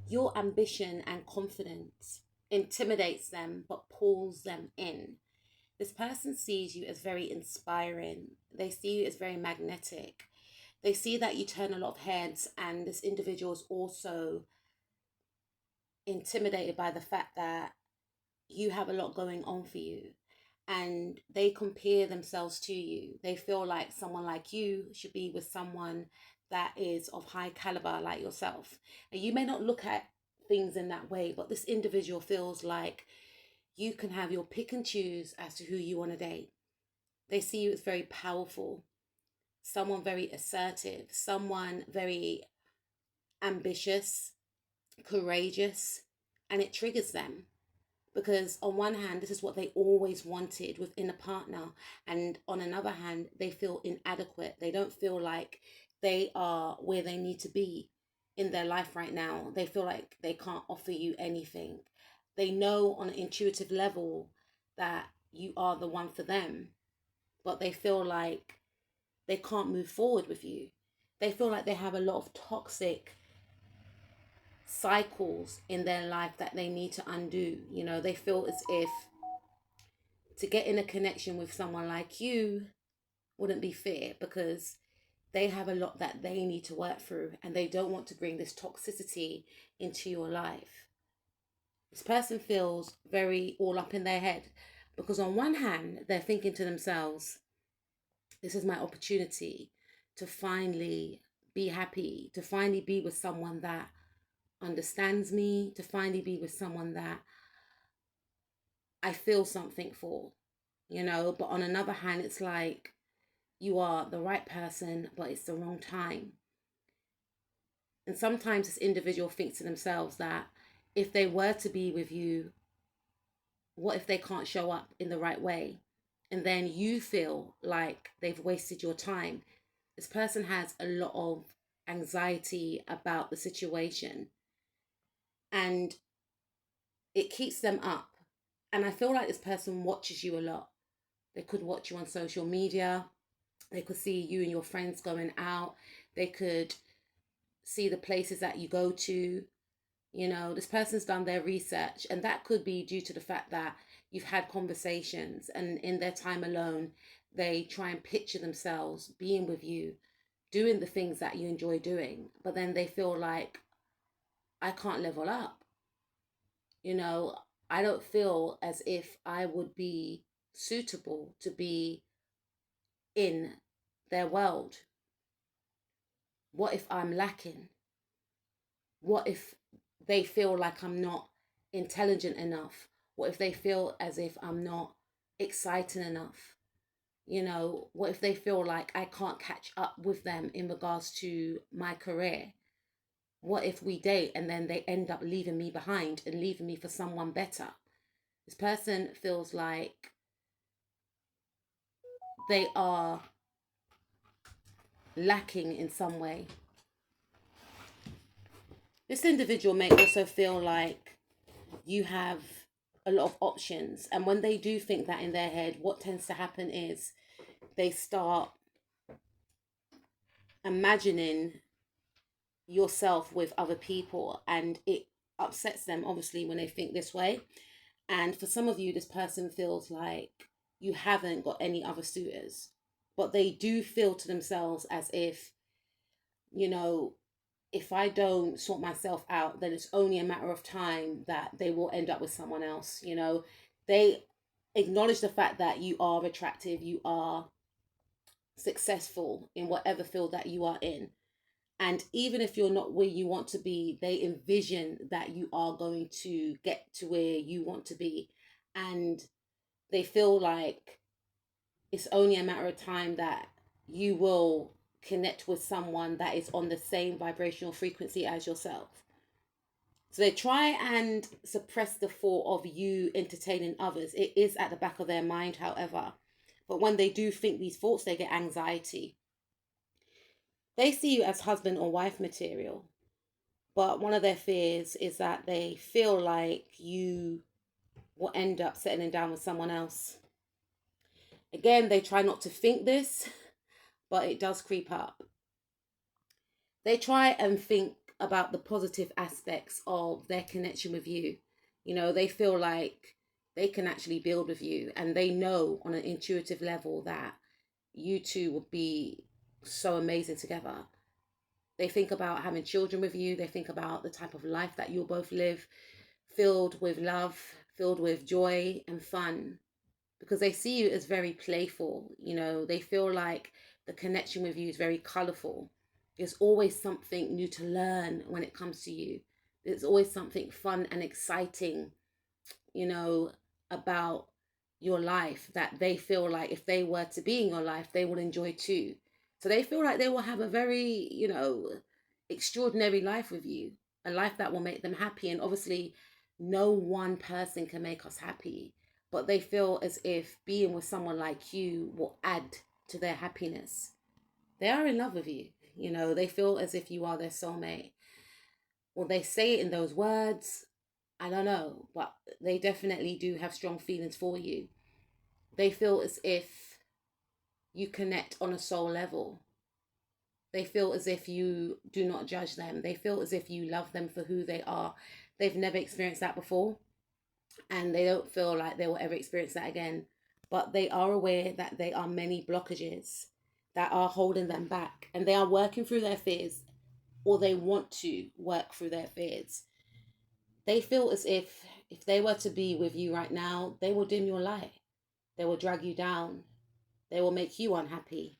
your ambition and confidence intimidates them but pulls them in. This person sees you as very inspiring. They see you as very magnetic. They see that you turn a lot of heads, and this individual is also intimidated by the fact that you have a lot going on for you, and they compare themselves to you. They feel like someone like you should be with someone that is of high caliber like yourself. And you may not look at things in that way, but this individual feels like you can have your pick and choose as to who you want to date. They see you as very powerful, someone very assertive, someone very ambitious, courageous, and it triggers them. Because on one hand, this is what they always wanted within a partner, and on another hand, they feel inadequate. They don't feel like they are where they need to be in their life right now. They feel like they can't offer you anything. They know on an intuitive level that you are the one for them, but they feel like they can't move forward with you. They feel like they have a lot of toxic cycles in their life that they need to undo. You know, they feel as if to get in a connection with someone like you wouldn't be fair, because they have a lot that they need to work through, and they don't want to bring this toxicity into your life. This person feels very all up in their head, because on one hand, they're thinking to themselves, this is my opportunity to finally be happy, to finally be with someone that understands me, to finally be with someone that I feel something for, you know. But on another hand, it's like you are the right person, but it's the wrong time. And sometimes this individual thinks to themselves that if they were to be with you, what if they can't show up in the right way? And then you feel like they've wasted your time. This person has a lot of anxiety about the situation, and it keeps them up. And I feel like this person watches you a lot. They could watch you on social media. They could see you and your friends going out. They could see the places that you go to. You know, this person's done their research, and that could be due to the fact that you've had conversations, and in their time alone, they try and picture themselves being with you, doing the things that you enjoy doing. But then they feel like, I can't level up. You know, I don't feel as if I would be suitable to be in their world. What if I'm lacking? What if they feel like I'm not intelligent enough? What if they feel as if I'm not exciting enough? You know, what if they feel like I can't catch up with them in regards to my career? What if we date and then they end up leaving me behind and leaving me for someone better? This person feels like they are lacking in some way. This individual may also feel like you have a lot of options. And when they do think that in their head, what tends to happen is they start imagining yourself with other people, and it upsets them, obviously, when they think this way. And for some of you, this person feels like you haven't got any other suitors, but they do feel to themselves as if, you know, if I don't sort myself out, then it's only a matter of time that they will end up with someone else. You know, they acknowledge the fact that you are attractive, you are successful in whatever field that you are in. And even if you're not where you want to be, they envision that you are going to get to where you want to be. And they feel like it's only a matter of time that you will connect with someone that is on the same vibrational frequency as yourself. So they try and suppress the thought of you entertaining others. It is at the back of their mind, however. But when they do think these thoughts, they get anxiety. They see you as husband or wife material. But one of their fears is that they feel like you will end up settling down with someone else. Again, they try not to think this, but it does creep up. They try and think about the positive aspects of their connection with you. You know, they feel like they can actually build with you, and they know on an intuitive level that you two would be so amazing together. They think about having children with you. They think about the type of life that you'll both live, filled with love, filled with joy and fun, because they see you as very playful. You know, they feel like the connection with you is very colorful. There's always something new to learn when it comes to you. There's always something fun and exciting, you know, about your life that they feel like if they were to be in your life, they would enjoy too. So they feel like they will have a very, you know, extraordinary life with you, a life that will make them happy. And obviously, no one person can make us happy, but they feel as if being with someone like you will add to their happiness. They are in love with you, you know, they feel as if you are their soulmate. Well, they say it in those words, I don't know, but they definitely do have strong feelings for you. They feel as if you connect on a soul level. They feel as if you do not judge them. They feel as if you love them for who they are. They've never experienced that before, and they don't feel like they will ever experience that again. But they are aware that there are many blockages that are holding them back, and they are working through their fears, or they want to work through their fears. They feel as if they were to be with you right now, they will dim your light. They will drag you down. They will make you unhappy.